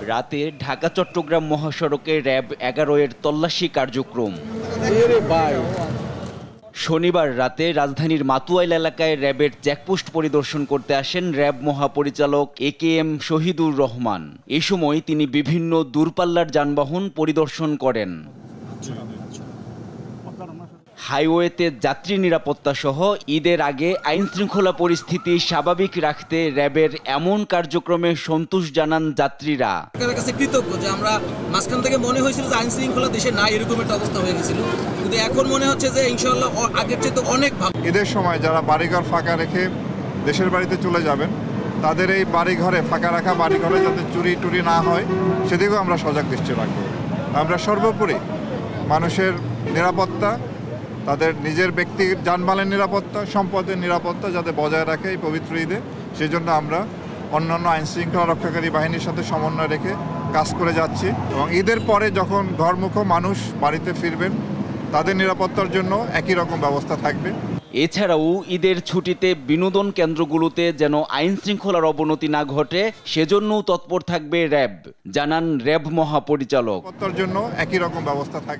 রাতে ঢাকা চট্টগ্রাম মহাসড়কে র্যাব 11 এর তল্লাশি কার্যক্রম। শনিবার রাতে রাজধানীর মাতুয়াইল এলাকায় র্যাবের চেকপোস্ট পরিদর্শন করতে আসেন র্যাব মহাপরিচালক AKM শহীদুর রহমান। এ সময় তিনি বিভিন্ন দূরপাল্লার যানবাহন পরিদর্শন করেন। হাইওয়েতে যাত্রী নিরাপত্তা সহ ঈদের আগে আইনশৃঙ্খলা পরিস্থিতি স্বাভাবিক রাখতে র্যাবের এমন কার্যক্রমে সন্তোষ জানান যাত্রীরা। কাছে কৃতজ্ঞ যে আমরা মাঝখান থেকে মনে হয়েছিল যে আইনশৃঙ্খলা দেশে নাই, এরকম একটা অবস্থা হয়ে গেছিল, কিন্তু এখন মনে হচ্ছে যে ইনশাআল্লাহ আগের চেয়ে তো অনেক ভালো। ঈদের সময় যারা বাড়িঘর ফাঁকা রেখে দেশের বাড়িতে চলে যাবেন, তাদের এই বাড়িঘরে ফাঁকা রাখা বাড়িঘরে যাতে চুরি টুরি না হয় সেদিকেও আমরা সজাগ দৃষ্টি রাখব। আমরা সর্বোপরি মানুষের নিরাপত্তা, তাদের নিজের ব্যক্তির যানবাহনের নিরাপত্তা, সম্পদের নিরাপত্তা যাতে বজায় রাখে এই পবিত্র ঈদে, সেজন্য আমরা অন্যান্য আইনশৃঙ্খলা রক্ষাকারী বাহিনীর সাথে সমন্বয় রেখে কাজ করে যাচ্ছি। এবং ঈদের পরে যখন ঘরমুখো মানুষ বাড়িতে ফিরবেন, তাদের নিরাপত্তার জন্য একই রকম ব্যবস্থা থাকবে। এছাড়াও ঈদের ছুটিতে বিনোদন কেন্দ্রগুলোতে যেন আইন শৃঙ্খলার অবনতি না ঘটে সেজন্যও তৎপর থাকবে র্যাব, জানান র্যাব মহাপরিচালক। নিরাপত্তার জন্য একই রকম ব্যবস্থা থাকবে।